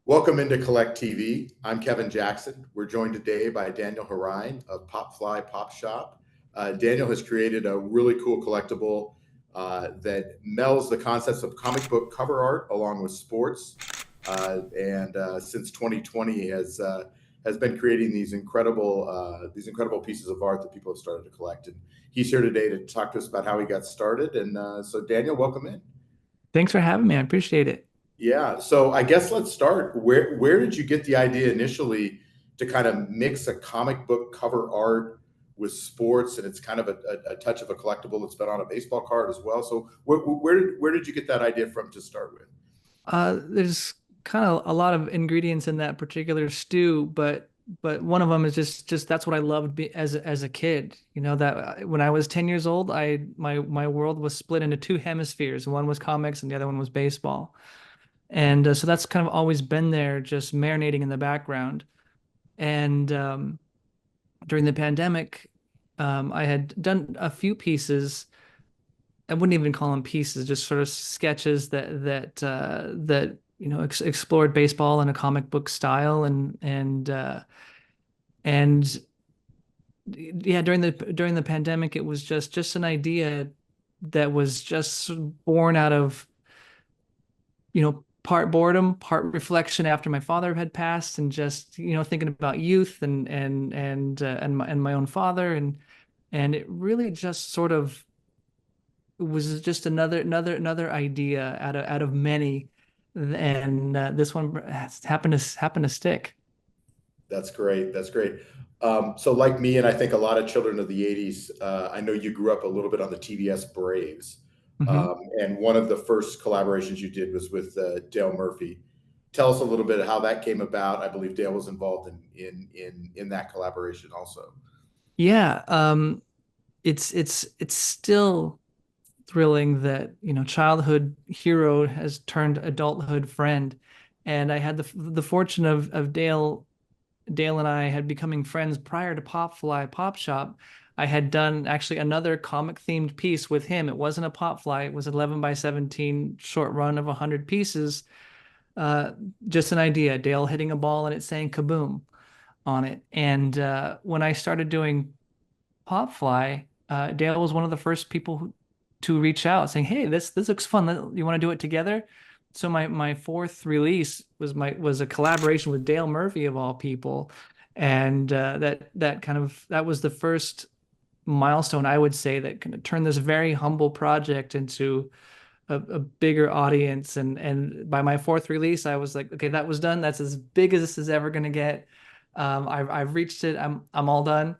Welcome into Collect TV. I'm Kevin Jackson. We're joined today by Daniel Horine of Popfly Pop Shop. Daniel has created a really cool collectible that melds the concepts of comic book cover art along with sports. And since 2020 has been creating these incredible pieces of art that people have started to collect. And he's here today to talk to us about how he got started. And so, Daniel, welcome in. Thanks for having me. I appreciate it. Yeah. So I guess let's start. Where did you get the idea initially to kind of mix a comic book cover art with sports, and it's kind of a touch of a collectible that's been on a baseball card as well. So where did you get that idea from to start with? There's kind of a lot of ingredients in that particular stew, but one of them is just that's what I loved as a kid. You know that when I was 10 years old, my world was split into two hemispheres. One was comics and the other one was baseball. And so that's kind of always been there, just marinating in the background. And during the pandemic, I had done a few pieces. I wouldn't even call them pieces, just sort of sketches that explored baseball in a comic book style, and yeah, during the pandemic, it was just an idea that was just born out of part boredom, part reflection after my father had passed, and just thinking about youth and my own father, and it really just sort of was just another idea out of many, and this one happened to stick. That's great. That's great. So like me, and I think a lot of children of the 80s, I know you grew up a little bit on the TBS Braves. Hmm. And one of the first collaborations you did was with Dale Murphy. Tell us a little bit how that came about. I believe Dale was involved in that collaboration also. Yeah, it's still thrilling that childhood hero has turned adulthood friend, and I had the fortune of Dale and I had becoming friends prior to Popfly Pop Shop. I had done actually another comic themed piece with him. It wasn't a Popfly, it was an 11 by 17 short run of 100 pieces. Uh, just an idea, Dale hitting a ball and it saying kaboom on it. And when I started doing Popfly, Dale was one of the first people to reach out saying, "Hey, this looks fun. You want to do it together?" So my fourth release was a collaboration with Dale Murphy of all people, and that was the first milestone, I would say, that kind of turned this very humble project into a bigger audience. And by my fourth release, I was like, okay, that was done. That's as big as this is ever going to get. I've reached it. I'm all done.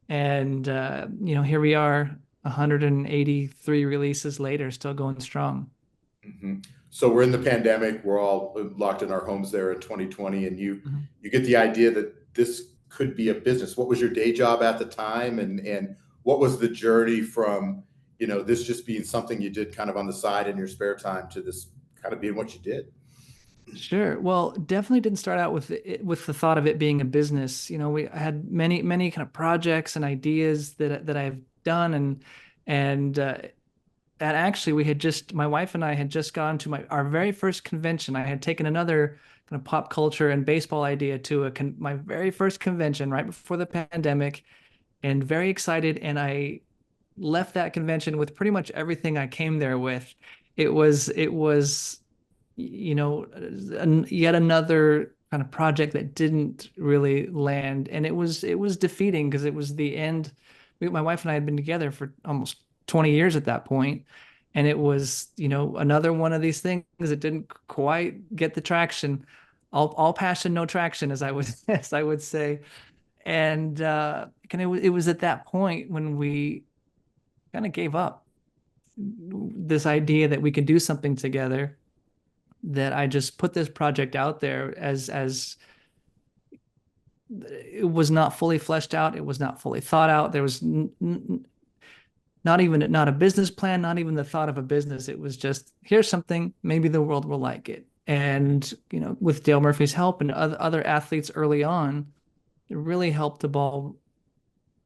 And here we are, 183 releases later, still going strong. Mhm. So we're in the pandemic. We're all locked in our homes there in 2020, and you Mhm. you get the idea that this could be a business. What was your day job at the time, and what was the journey from this just being something you did kind of on the side in your spare time to this kind of being what you did? Sure. Well, definitely didn't start out with the thought of it being a business. I had many kind of projects and ideas that I've done, and and actually my wife and I had just gone to our very first convention. I had taken another kind of pop culture and baseball idea to my very first convention right before the pandemic, and very excited. And I left that convention with pretty much everything I came there with. It was yet another kind of project that didn't really land, and it was defeating because it was the end. My wife and I had been together for almost 20 years at that point, and it was another one of these things that didn't quite get the traction. All passion, no traction, as I would as I would say. And it was at that point when we kind of gave up this idea that we could do something together, that I just put this project out there as it was not fully fleshed out. It was not fully thought out. There was not a business plan, not even the thought of a business. It was just, here's something, maybe the world will like it. And with Dale Murphy's help and other athletes early on, it really helped the ball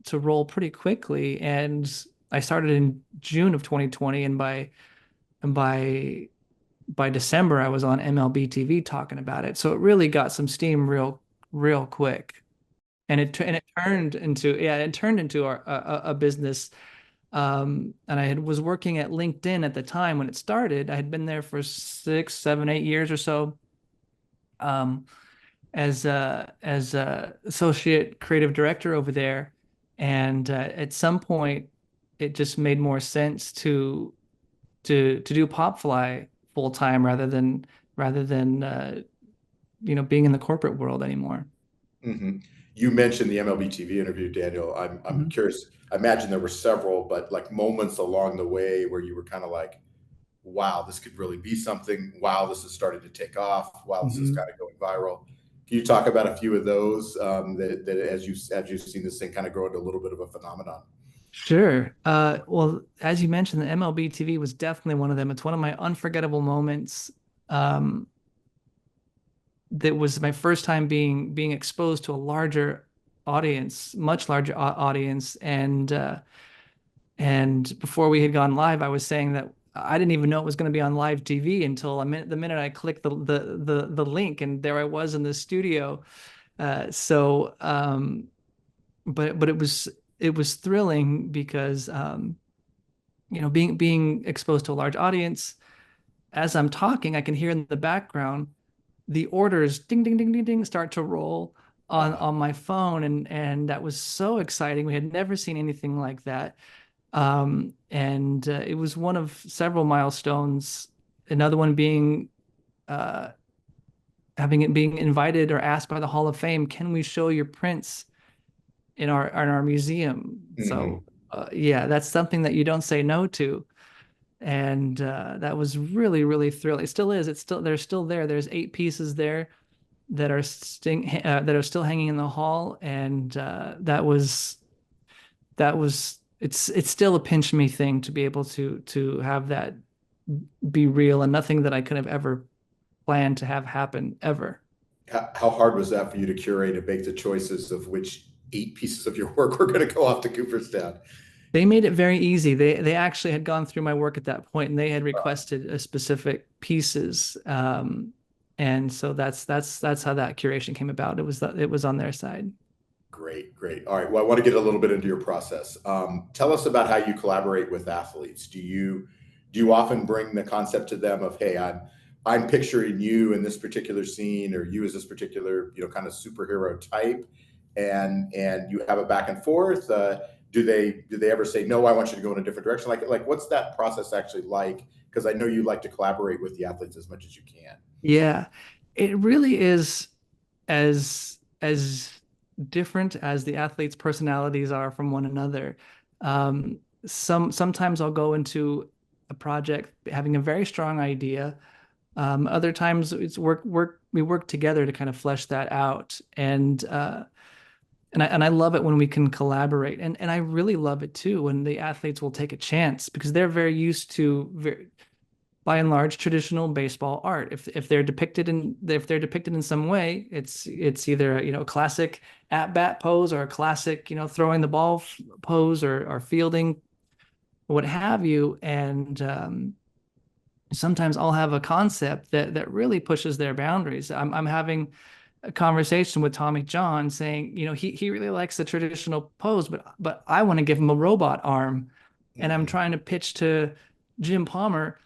to roll pretty quickly. And I started in June of 2020, and by by December I was on MLB TV talking about it. So it really got some steam real quick. And it turned into, yeah, it turned into a business. And was working at LinkedIn at the time when it started. I had been there for 6, 7, 8 years or so. Um, as a associate creative director over there, and at some point, it just made more sense to do Popfly full time rather than being in the corporate world anymore. Hmm. You mentioned the MLB TV interview, Daniel. I'm Mhm. curious. I imagine there were several, but like moments along the way where you were kind of like, wow, this could really be something. Wow, this is starting to take off. Wow, this is Mhm. kind of going viral. Can you talk about a few of those that as you've seen this thing kind of grow into a little bit of a phenomenon? Sure. Well, as you mentioned, the MLB TV was definitely one of them. It's one of my unforgettable moments. Um, that was my first time being exposed to a larger audience, much larger audience, and before we had gone live, I was saying that I didn't even know it was going to be on live TV until the minute I clicked the link, and there I was in the studio. But it was thrilling because being exposed to a large audience. As I'm talking, I can hear in the background the orders ding ding ding ding ding start to roll Uh, on my phone, and that was so exciting. We had never seen anything like that. And it was one of several milestones. Another one being uh, having it being invited or asked by the Hall of Fame, can we show your prints in our museum? mhm. So yeah, that's something that you don't say no to. And that was really thrilling. It still is. It's still they're still there. There's 8 pieces there that are still hanging in the hall, and that was it's still a pinch me thing to be able to have that be real, and nothing that I could have ever planned to have happen ever. How hard was that for you to curate and make the choices of which 8 pieces of your work were going to go off to Cooperstown? They made it very easy. They actually had gone through my work at that point, and they had requested a specific pieces. And so that's how that curation came about. It was on their side. Great, great. All right. Well, I want to get a little bit into your process. Tell us about how you collaborate with athletes. Do you often bring the concept to them of, hey, I'm picturing you in this particular scene, or you as this particular, kind of superhero type, and you have a back and forth? Do they ever say, no, I want you to go in a different direction? Like what's that process actually like? Because I know you like to collaborate with the athletes as much as you can. Yeah, it really is as different as the athletes' personalities are from one another. Sometimes I'll go into a project having a very strong idea. Other times it's we work together to kind of flesh that out. And I love it when we can collaborate. And I really love it too when the athletes will take a chance, because they're very used to by and large traditional baseball art. If they're depicted in some way, it's either a classic at bat pose, or a classic throwing the ball pose, or fielding, what have you. And sometimes I'll have a concept that really pushes their boundaries. I'm having a conversation with Tommy John saying, he really likes the traditional pose, but I want to give him a robot arm. And I'm Mhm. trying to pitch to Jim Palmer,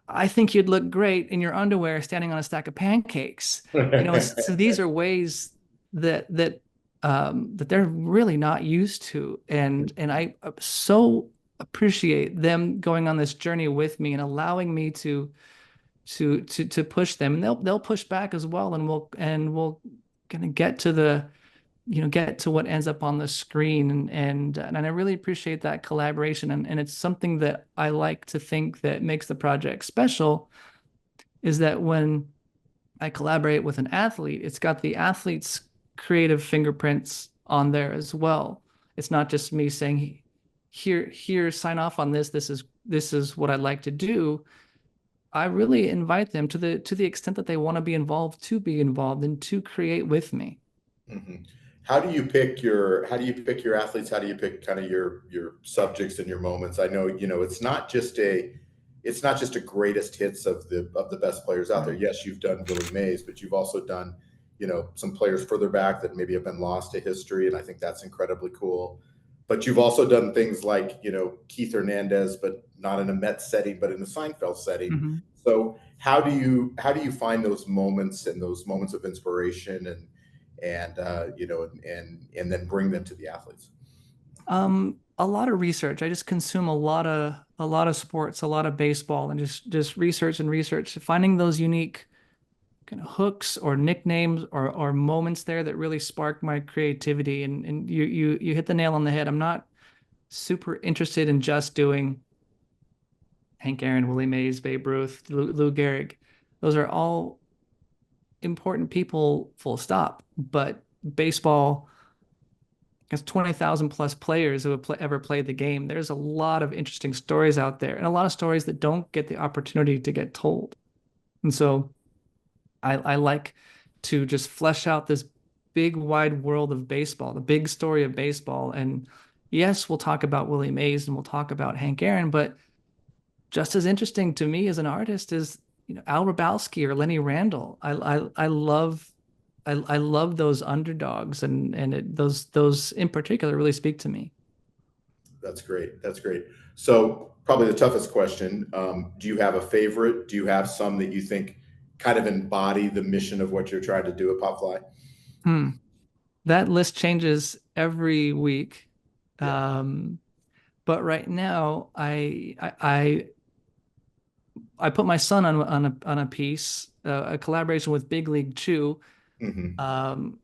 I think you'd look great in your underwear standing on a stack of pancakes. So these are ways that they're really not used to. And I so appreciate them going on this journey with me and allowing me to push them, and they'll push back as well, and we'll kind of get to what ends up on the screen. And I really appreciate that collaboration, and it's something that I like to think that makes the project special, is that when I collaborate with an athlete, it's got the athlete's creative fingerprints on there as well. It's not just me saying, here, sign off on this. This is what I'd like to do. I really invite them to the extent that they want to be involved, to be involved and to create with me. Mhm. How do you pick your athletes? How do you pick kind of your subjects and your moments? I know, it's not just it's not just a greatest hits of the best players out there. Right. Yes, you've done Willie Mays, but you've also done, some players further back that maybe have been lost to history, and I think that's incredibly cool. But you've also done things like, Keith Hernandez, but not in a Mets setting, but in a Seinfeld setting. Mm-hmm. So how do you find those moments and those moments of inspiration and then bring them to the athletes? A lot of research. I just consume a lot of sports, a lot of baseball, and just research and research, finding those unique kind of hooks or nicknames or moments there that really spark my creativity. And you hit the nail on the head. I'm not super interested in just doing Hank Aaron, Willie Mays, Babe Ruth, Lou Gehrig. Those are all important people, full stop. But baseball has 20,000 plus players who have ever played the game. There's a lot of interesting stories out there and a lot of stories that don't get the opportunity to get told. And so I like to just flesh out this big, wide world of baseball, the big story of baseball. And yes, we'll talk about Willie Mays and we'll talk about Hank Aaron, but just as interesting to me as an artist is, Al Hrabowski or Lenny Randle. I love those underdogs and those in particular really speak to me. That's great. That's great. So probably the toughest question. Do you have a favorite? Do you have some that you think kind of embody the mission of what you're trying to do at Popfly? Hmm. That list changes every week. Yeah. Um, but right now, I put my son on a piece, a collaboration with Big League Chew. Hmm. Um,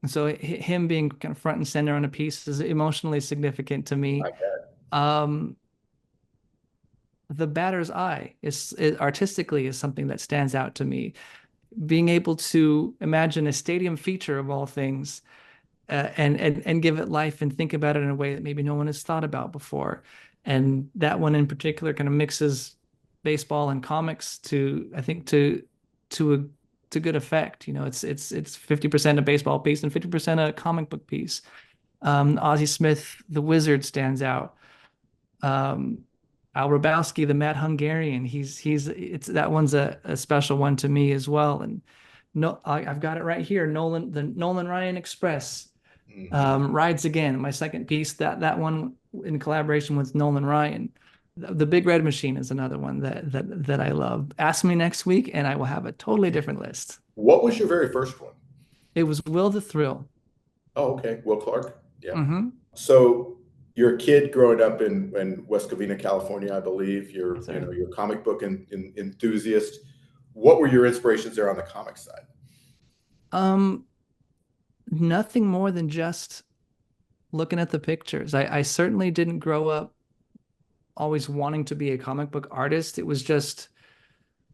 so him being kind of front and center on a piece is emotionally significant to me. I bet. Um, the batter's eye is artistically is something that stands out to me. Being able to imagine a stadium feature of all things, and give it life and think about it in a way that maybe no one has thought about before. And that one in particular kind of mixes baseball and comics to, I think, to a to good effect. It's 50% a baseball piece and 50% a comic book piece. Ozzie Smith, the Wizard, stands out. Um, Al Hrabowski, the Mad Hungarian, he's it's that one's a special one to me as well. And no, I've got it right here. The Nolan Ryan Express, Hmm. Rides Again, my second piece. That one in collaboration with Nolan Ryan. The Big Red Machine is another one that I love. Ask me next week, and I will have a totally different list. What was your very first one? It was Will the Thrill. Oh, okay. Will Clark. Yeah. Mm-hmm. So you're a kid growing up in West Covina, California, I believe. Yes, You're, sir. you're a comic book enthusiast. What were your inspirations there on the comic side? Um, Nothing more than just looking at the pictures. I certainly didn't grow up always wanting to be a comic book artist. It was just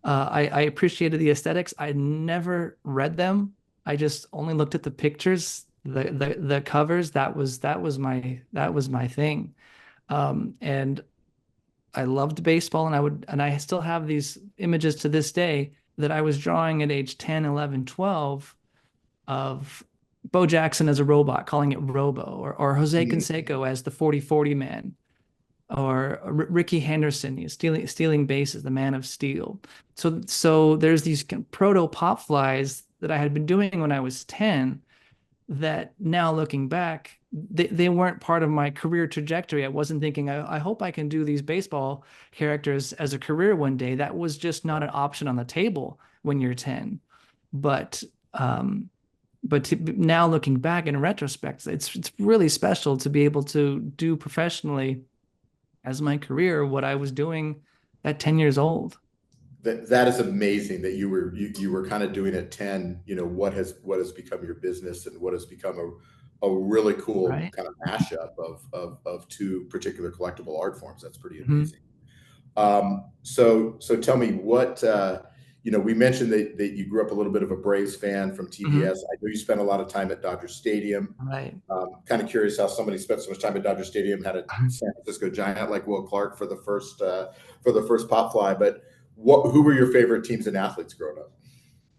I appreciated the aesthetics. I never read them. I just only looked at the pictures, the covers. That was my thing. And I loved baseball, and I still have these images to this day that I was drawing at age 10, 11, 12 of Bo Jackson as a robot, calling it Robo, or Jose Mm. Canseco as the 40-40 man, or Ricky Henderson, stealing bases, the Man of Steel. So there's these kind of proto pop flies that I had been doing when I was 10 that now looking back, they weren't part of my career trajectory. I wasn't thinking, I hope I can do these baseball characters as a career one day. That was just not an option on the table when you're 10. But um, now looking back in retrospect, it's really special to be able to do professionally as my career what I was doing at 10 years old. That is amazing that you were kind of doing at 10, what has become your business and what has become a really cool Right. kind of mashup of two particular collectible art forms. That's pretty Mhm. amazing. So tell me we mentioned that you grew up a little bit of a Braves fan from Mhm. TBS. I know you spent a lot of time at Dodger Stadium. Right. Kind of curious how somebody spent so much time at Dodger Stadium, had a San Francisco Giant like Will Clark for the first pop fly. But who were your favorite teams and athletes growing up?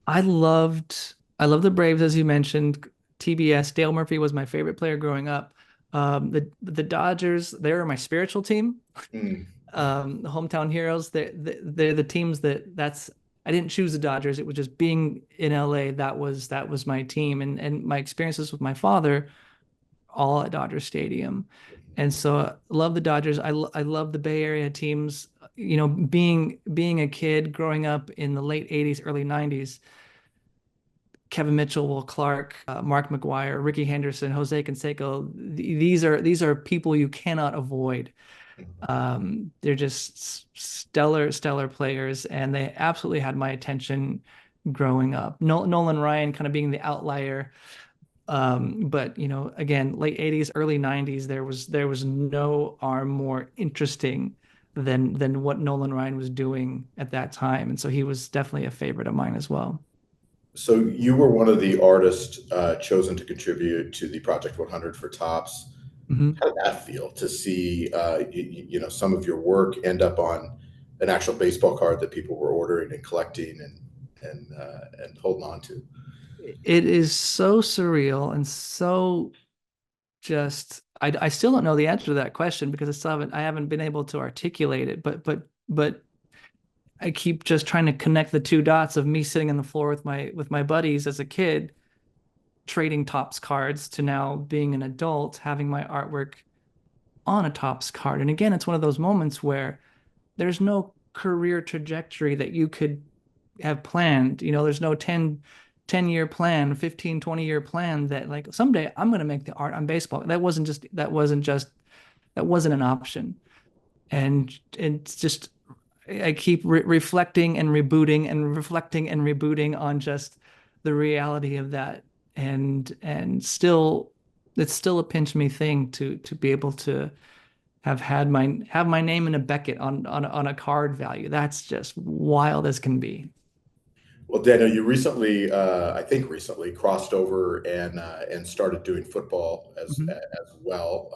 I loved the Braves, as you mentioned. TBS, Dale Murphy was my favorite player growing up. The Dodgers, they were my spiritual team. Mm. The hometown heroes. They're the teams that's I didn't choose the Dodgers. It was just being in LA. That was my team, and my experiences with my father all at Dodger Stadium. And so love the Dodgers. I love the Bay Area teams. You know, being a kid growing up in the late 80s, early 90s, Kevin Mitchell, Will Clark, Mark McGuire, Ricky Henderson, Jose Canseco. These are people you cannot avoid. They're just stellar players, and they absolutely had my attention growing up. Nolan Ryan kind of being the outlier. But you know, again, late 80s, early 90s, there was no arm more interesting than what Nolan Ryan was doing at that time. And so he was definitely a favorite of mine as well. So you were one of the artists chosen to contribute to the Project 100 for Tops. Mhm. How did that feel to see, some of your work end up on an actual baseball card that people were ordering and collecting and holding on to? It is so surreal and so just I still don't know the answer to that question because I haven't been able to articulate it, but I keep just trying to connect the two dots of me sitting on the floor with my buddies as a kid, trading Topps cards to now being an adult, having my artwork on a Topps card. And again, it's one of those moments where there's no career trajectory that you could have planned. You know, there's no 10-year plan, 15, 20-year plan that like someday I'm going to make the art on baseball. That wasn't an option. And it's just I keep reflecting and rebooting and reflecting and rebooting on just the reality of that. And still it's still a pinch me thing to be able to have my name in a Beckett on a card value. That's just wild as can be. Well, Daniel, you recently, I think recently, crossed over and started doing football Mhm. as well.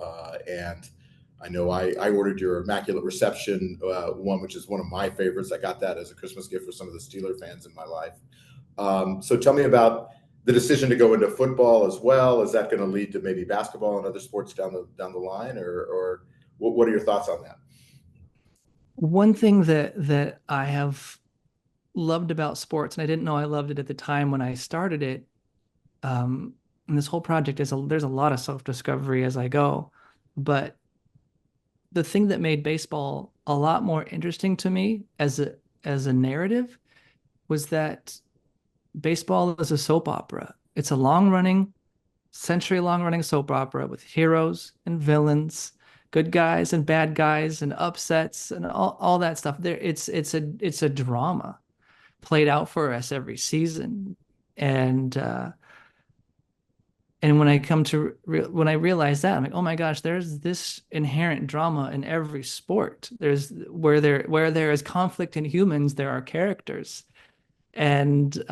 And I know I ordered your Immaculate Reception one, which is one of my favorites. I got that as a Christmas gift for some of the Steeler fans in my life. So tell me about the decision to go into football as well. Is that going to lead to maybe basketball and other sports down the line, or what are your thoughts on that? One thing that I have loved about sports, and I didn't know I loved it at the time when I started it, and this whole project there's a lot of self-discovery as I go, but the thing that made baseball a lot more interesting to me as a narrative was that baseball is a soap opera. It's a century-long running soap opera with heroes and villains, good guys and bad guys, and upsets and all that stuff. It's a drama played out for us every season. And when I realized that, I'm like, oh my gosh, there's this inherent drama in every sport. There's where there is conflict in humans, there are characters. And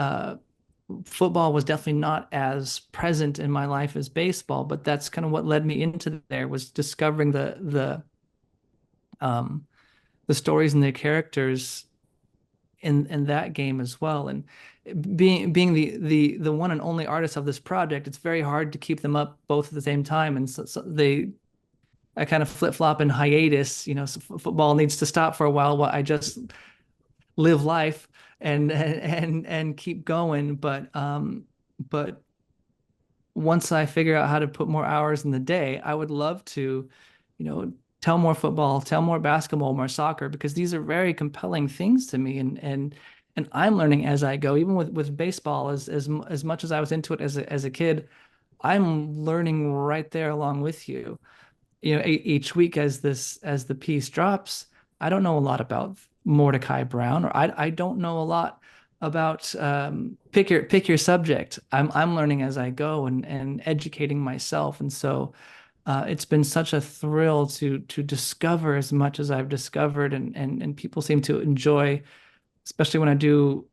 football was definitely not as present in my life as baseball, but that's kind of what led me into there was discovering um the stories and the characters in that game as well. And being the one and only artist of this project, it's very hard to keep them up both at the same time. And so I kind of flip-flop in hiatus. You know, so football needs to stop for a while I just live life and keep going. But once I figure out how to put more hours in the day, I would love to, you know, tell more football, tell more basketball, more soccer, because these are very compelling things to me. And I'm learning as I go, even with baseball, as much as I was into it as a kid, I'm learning right there along with you. You know, each week as the piece drops, I don't know a lot about Mordecai Brown, or I don't know a lot about pick your subject. I'm learning as I go and educating myself. And so it's been such a thrill to discover as much as I've discovered, and people seem to enjoy, especially when I do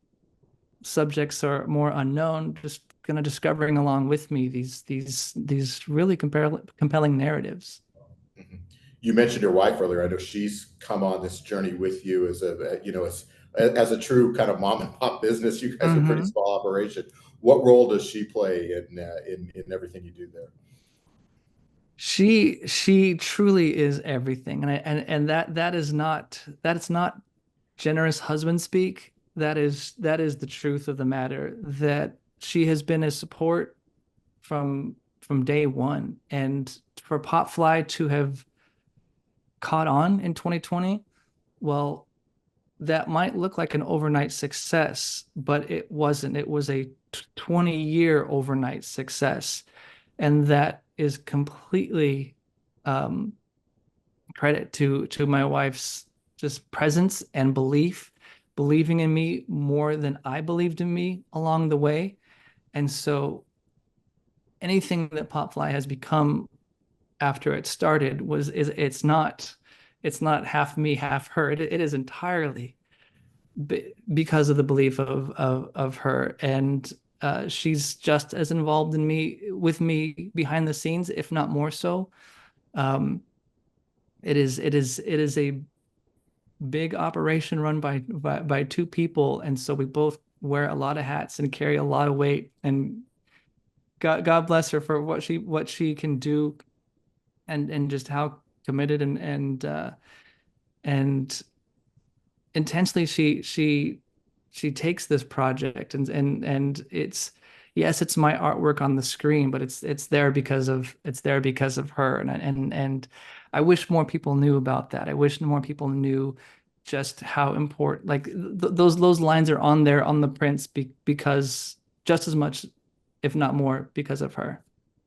subjects are more unknown, just kind of discovering along with me these really compelling narratives. Mhm. You mentioned your wife earlier. I know she's come on this journey with you as a true kind of mom and pop business. You guys are a pretty Hmm. small operation. What role does she play in everything you do there? She truly is everything. And that's not generous husband speak. That is the truth of the matter, that she has been a support from day one. And for Popfly to have caught on in 2020, well, that might look like an overnight success, but it wasn't. It was a 20-year overnight success. And that is completely um, credit to my wife's just presence and believing in me more than I believed in me along the way. And so anything that Popfly has become after it started it's not half me, half her. It is entirely because of the belief of her. And she's just as involved in me with me behind the scenes, if not more so. Um, it is a big operation run by two people, and so we both wear a lot of hats and carry a lot of weight. And God bless her for what she can do, and just how committed and intensely she takes this project. And it's, yes, it's my artwork on the screen, but it's there because of her. And I wish more people knew about that. I wish more people knew just how important, like those lines are on there on the prints because just as much, if not more, because of her.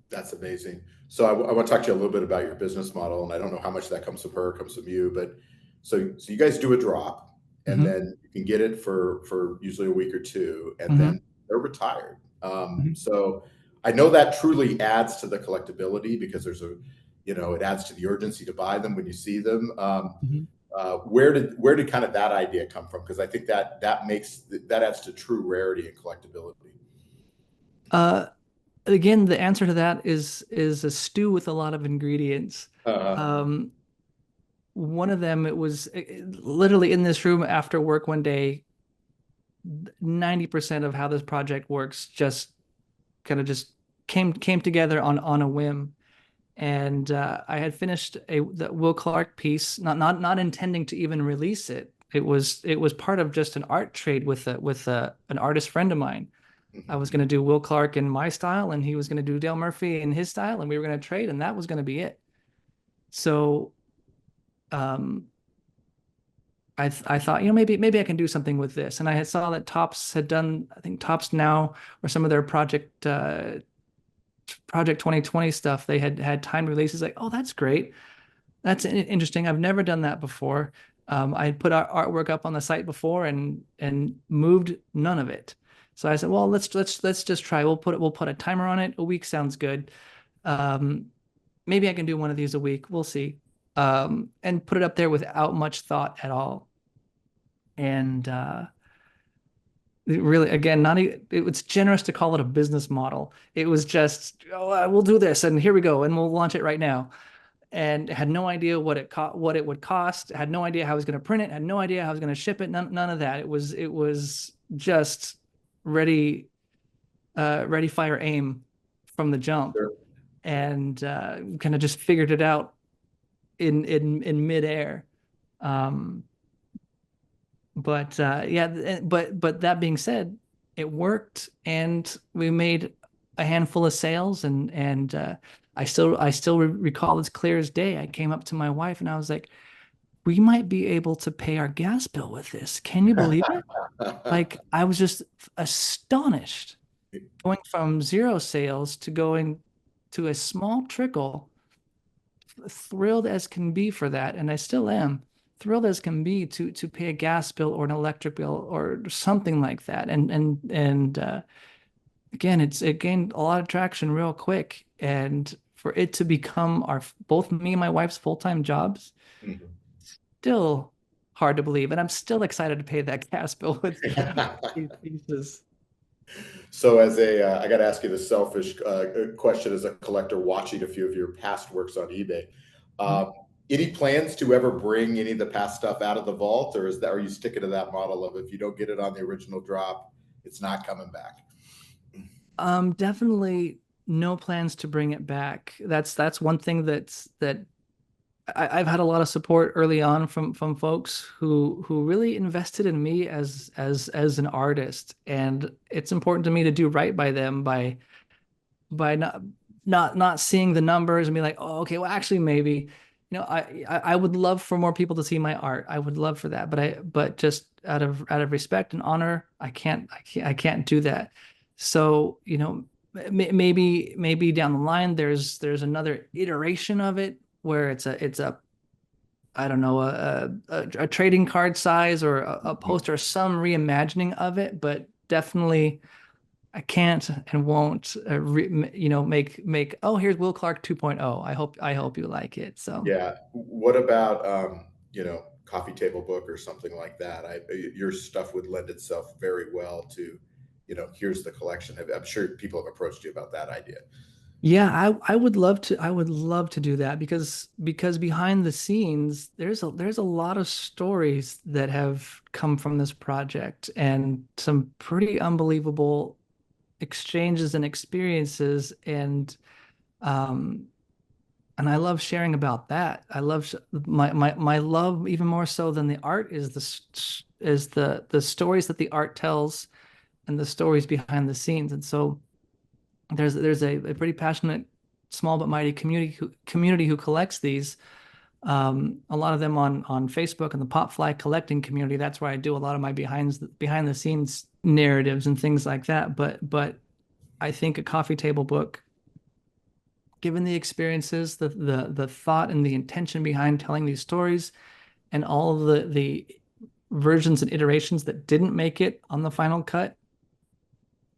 That's amazing. So I want to talk to you a little bit about your business model, and I don't know how much that comes from her, comes from you, but so you guys do a drop, and Hmm. then you can get it for usually a week or two, and Hmm. then they're retired. Hmm. So I know that truly adds to the collectability because it adds to the urgency to buy them when you see them. Hmm. Where did kind of that idea come from? Because I think that adds to true rarity and collectability. Uh, Again, the answer to that is a stew with a lot of ingredients. Uh, Um, One of them, it was literally in this room after work one day. 90% of how this project works just kind of just came together on a whim. And I had finished the Will Clark piece, not intending to even release it. It was part of just an art trade with an artist friend of mine. I was going to do Will Clark in my style, and he was going to do Dale Murphy in his style, and we were going to trade, and that was going to be it. So um, I thought, maybe I can do something with this. And I had saw that Topps had done, I think Topps Now, or some of their Project 2020 stuff. They had timed releases. Like, oh, that's great. That's interesting. I've never done that before. I had put artwork up on the site before and moved none of it. So I said, well, let's just try. We'll put a timer on it. A week sounds good. Um, Maybe I can do one of these a week. We'll see. And put it up there without much thought at all. And it really, again, not even, it's generous to call it a business model. It was just, oh, we'll do this, and here we go, and we'll launch it right now. And had no idea what it would cost. Had no idea how I was going to print it. Had no idea how I was going to ship it. None of that. It was just ready, ready, fire, aim from the jump. sure. And kind of just figured it out in midair. Um, but yeah, but that being said, it worked, and we made a handful of sales. And I still recall as clear as day. I came up to my wife and I was like, "We might be able to pay our gas bill with this. Can you believe it?" Like, I was just astonished, going from zero sales to going to a small trickle. Thrilled as can be for that, and I still am thrilled as can be to pay a gas bill or an electric bill or something like that. And again, it gained a lot of traction real quick, and for it to become our both me and my wife's full-time jobs, Mhm. still hard to believe. And I'm still excited to pay that gas bill with these pieces. So, I got to ask you the selfish question as a collector watching a few of your past works on eBay. Mhm. Um, any plans to ever bring any of the past stuff out of the vault, or are you sticking to that model of if you don't get it on the original drop, it's not coming back? Definitely. no plans to bring it back. That's one thing that I've had a lot of support early on from folks who really invested in me as an artist, and it's important to me to do right by them by not seeing the numbers and be like, oh, okay, well, actually, maybe, I would love for more people to see my art. I would love for that, but just out of respect and honor, I can't do that. So, maybe down the line there's another iteration of it where it's a I don't know, a trading card size or a poster, some reimagining of it, but definitely I can't and won't, make, oh, here's Will Clark 2.0. I hope you like it. So Yeah. What about coffee table book or something like that? Your stuff would lend itself very well to, here's the collection. I'm sure people have approached you about that idea. yeah, I would love to do that because behind the scenes there's a lot of stories that have come from this project and some pretty unbelievable exchanges and experiences um and I love sharing about that. I love my love even more so than the art is the stories that the art tells and the stories behind the scenes. And so there's a pretty passionate small but mighty community who collects these. A lot of them on Facebook and the Popfly collecting community. That's where I do a lot of my behind the scenes narratives and things like that. But I think a coffee table book, given the experiences, the thought and the intention behind telling these stories, and all of the versions and iterations that didn't make it on the final cut,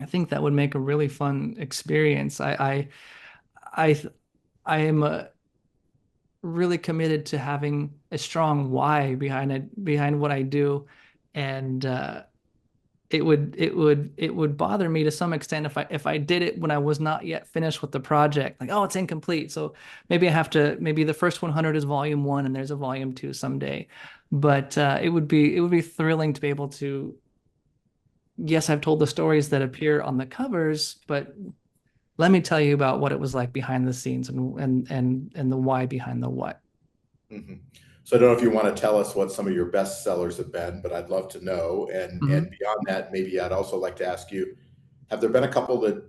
I think that would make a really fun experience. I I am really committed to having a strong why behind what I do, and it would bother me to some extent if I did it when I was not yet finished with the project. Like, oh, it's incomplete. So maybe the first 100 is volume one and there's a volume two someday. But it would be thrilling to be able to, yes, I've told the stories that appear on the covers, but let me tell you about what it was like behind the scenes and the why behind the what. Mhm. So I don't know if you want to tell us what some of your best sellers have been, but I'd love to know. And Mhm. beyond that, maybe I'd also like to ask you, have there been a couple that,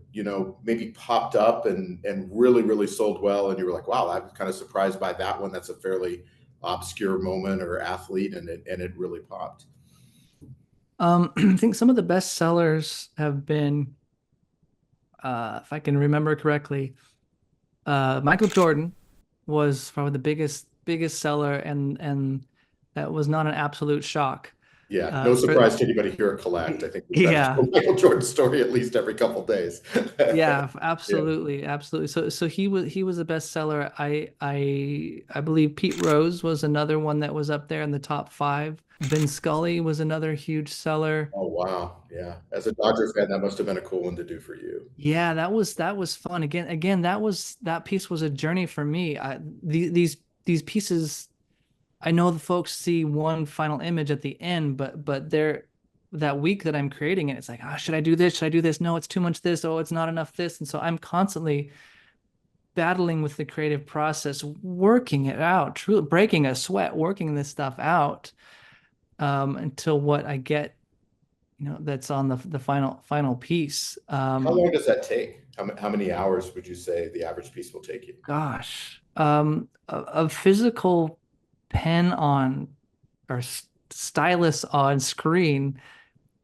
maybe popped up and really, really sold well, and you were like, wow, I was kind of surprised by that one. That's a fairly obscure moment or athlete, and it really popped. I think some of the best sellers have been, if I can remember correctly, Michael Jordan was probably the biggest seller, and that was not an absolute shock. Yeah, no For surprise to anybody here at Collect. I think we try to yeah, tell Michael Jordan story at least every couple days. yeah, Yeah. absolutely, absolutely. So he was a bestseller. I believe Pete Rose was another one that was up there in the top five. Vin Scully was another huge seller. Oh wow. Yeah. As a Dodger fan, that must have been a cool one to do for you. Yeah, that was fun. Again, that piece was a journey for me. These pieces, I know the folks see one final image at the end, but they're that week that I'm creating it, it's like, should I do this? Should I do this? No, it's too much this. Oh, it's not enough this. And so I'm constantly battling with the creative process, working it out, truly breaking a sweat, working this stuff out, until what I get, that's on the final piece. How long does that take? How many hours would you say the average piece will take you? Gosh, a physical pen on or stylus on screen,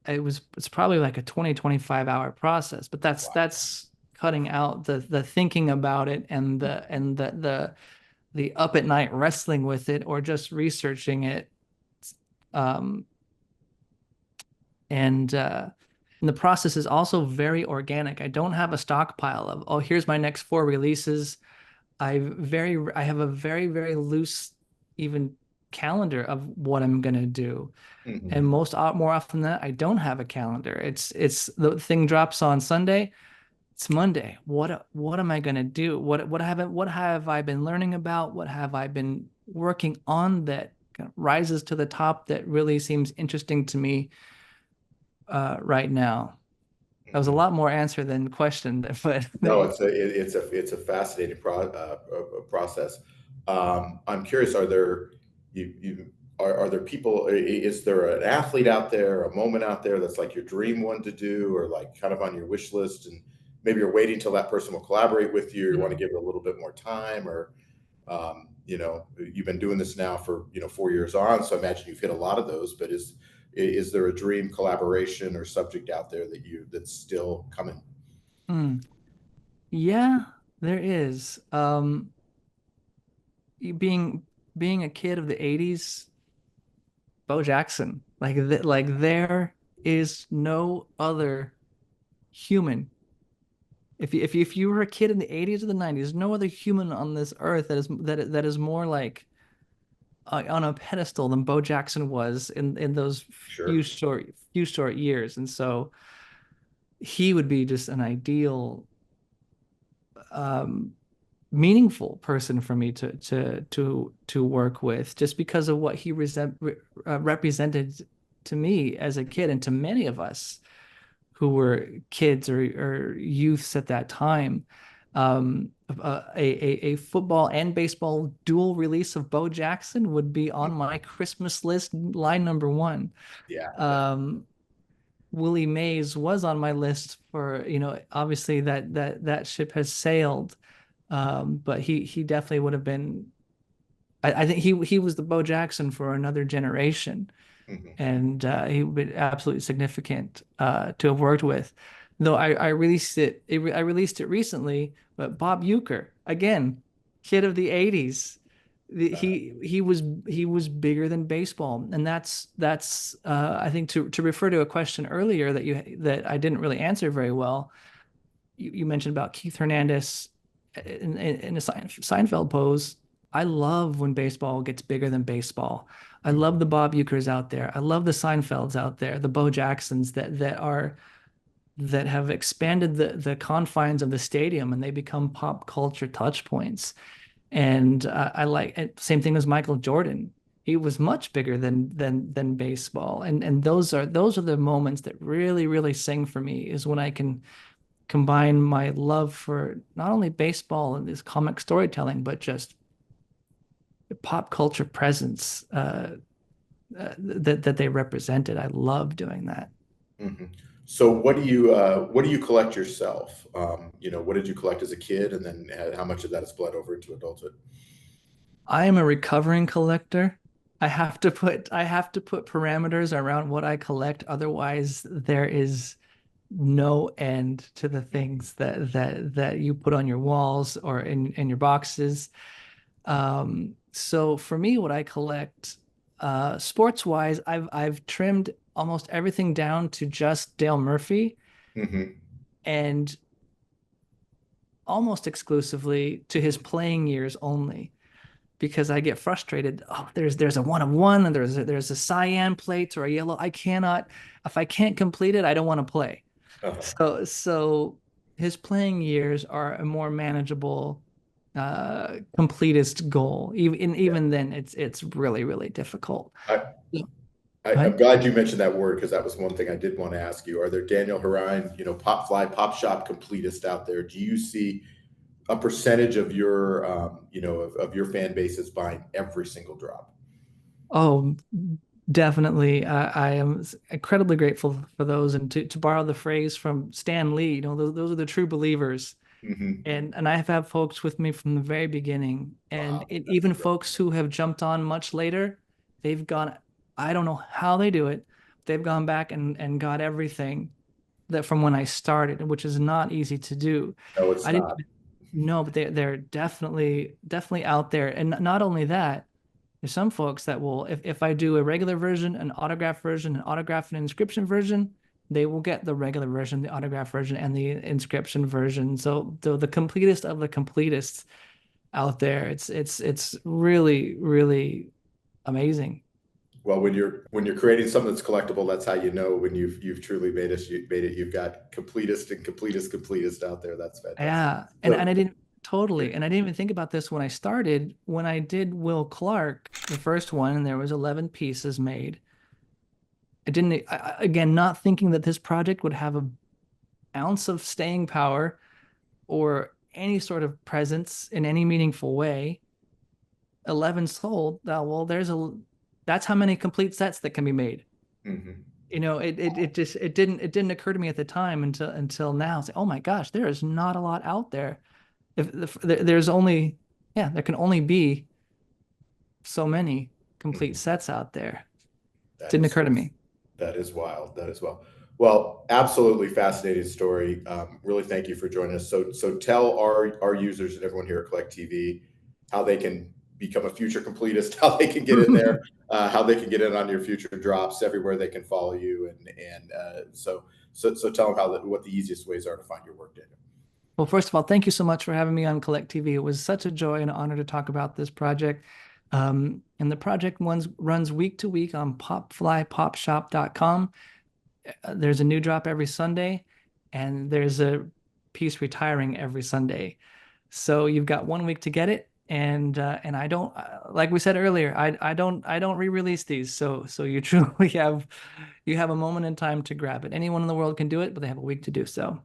it's probably like a 20-25 hour process, but that's Wow. that's cutting out the thinking about it and the up at night wrestling with it or just researching it. Um, and the process is also very organic. I don't have a stockpile of, oh, here's my next four releases. I have a very, very loose even calendar of what I'm gonna do. And Mhm. more often than that, I don't have a calendar. It's the thing drops on Sunday, it's Monday. What am I gonna do? What have I been learning about? What have I been working on that kind of rises to the top that really seems interesting to me right now? That was a Mhm. lot more answer than question, but No, it's a fascinating process. I'm curious, are there you are there people? Is there an athlete out there, a moment out there that's like your dream one to do, or like kind of on your wish list, and maybe you're waiting till that person will collaborate with you, or you want to give it a little bit more time, or you've been doing this now for 4 years on, so I imagine you've hit a lot of those. But is there a dream collaboration or subject out there that's still coming? Mm. Yeah, there is. Being a kid of the 80s, Bo Jackson. Like there is no other human. If you were a kid in the 80s or the 90s, no other human on this earth that is more like on a pedestal than Bo Jackson was in those Sure. few short years. And so he would be just an ideal um meaningful person for me to work with, just because of what he represented to me as a kid and to many of us who were kids or youths at that time. A football and baseball dual release of Bo Jackson would be on my Christmas list, line number one. Yeah. Um, Willie Mays was on my list for, obviously that ship has sailed. But he definitely would have been. I think he was the Bo Jackson for another generation, Mhm. and he would be absolutely significant to have worked with. Though I released it recently, but Bob Uecker, again, kid of the 80s. He was bigger than baseball, and that's I think to refer to a question earlier that I didn't really answer very well. You mentioned about Keith Hernandez in a Seinfeld pose. I love when baseball gets bigger than baseball. I love the Bob Ueckers out there. I love the Seinfelds out there, the Bo Jacksons that have expanded the confines of the stadium and they become pop culture touch points. And I like same thing as Michael Jordan. He was much bigger than baseball. And those are the moments that really sing for me, is when I can combine my love for not only baseball and this comic storytelling, but just pop culture presence that they represented. I love doing that. Mhm. So what do you collect yourself? What did you collect as a kid, and then how much of that has bled over into adulthood? I am a recovering collector. I have to put parameters around what I collect. Otherwise, there is no end to the things that you put on your walls or in your boxes. So for me, what I collect, sports wise, I've trimmed almost everything down to just Dale Murphy Hmm. and almost exclusively to his playing years only, because I get frustrated. Oh, there's a 1 of 1 and there's a cyan plate or a yellow. If I can't complete it, I don't want to play. Uh-huh. So his playing years are a more manageable completest goal. Yeah. Even then, it's really difficult. I, Yeah. I'm Right? glad you mentioned that word, because that was one thing I did want to ask you. Are there Daniel Horine, pop fly, pop shop completists out there? Do you see a percentage of your, of your fan base is buying every single drop? Oh, definitely. I am incredibly grateful for those. And to borrow the phrase from Stan Lee, those are the true believers. Hmm. And I have had folks with me from the very beginning, and Wow, that's even incredible. folks who have jumped on much later, they've gone, I don't know how they do it. They've gone back and got everything that from when I started, which is not easy to do. No, it's I didn't not. know, but they're definitely out there. And not only that, there's some folks that will, if I do a regular version, an autograph and inscription version, they will get the regular version, the autograph version, and the inscription version. So the completest of the completists out there. It's really amazing. Well, when you're creating something that's collectible, that's how you know when you've truly made it. You've got completest and completest out there. That's fantastic. Yeah, and So, I didn't yeah. totally, and I didn't even think about this when I started. When I did Will Clark, the first one, and there was 11 pieces made. I didn't, again, not thinking that this project would have ounce of staying power or any sort of presence in any meaningful way, 11 sold. Well, that's how many complete sets that can be made. Hmm. It didn't occur to me at the time until now. Say, oh my gosh, there is not a lot out there. If there's only, yeah, there can only be so many complete Hmm. sets out there. That Didn't is occur to me. that is wild. That is wild. Well, absolutely fascinating story. Really, thank you for joining us. So tell our users and everyone here at Collect TV how they can become a future completist, how they can get in there, how they can get in on your future drops, everywhere they can follow you, and so tell them what the easiest ways are to find your work, Daniel. Well, first of all, thank you so much for having me on Collect TV. It was such a joy and honor to talk about this project. And the project runs week to week on popflypopshop.com. There's a new drop every Sunday, and there's a piece retiring every Sunday. So you've got 1 week to get it, and I don't like we said earlier, I don't re-release these. So you truly have a moment in time to grab it. Anyone in the world can do it, but they have a week to do so.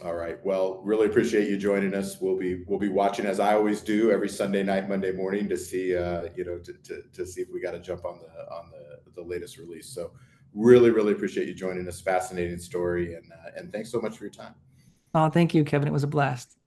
All right. Well, really appreciate you joining us. We'll be watching, as I always do, every Sunday night, Monday morning to see to see if we got to jump on the latest release. So really appreciate you joining us. Fascinating story, and thanks so much for your time. Oh, thank you, Kevin. It was a blast.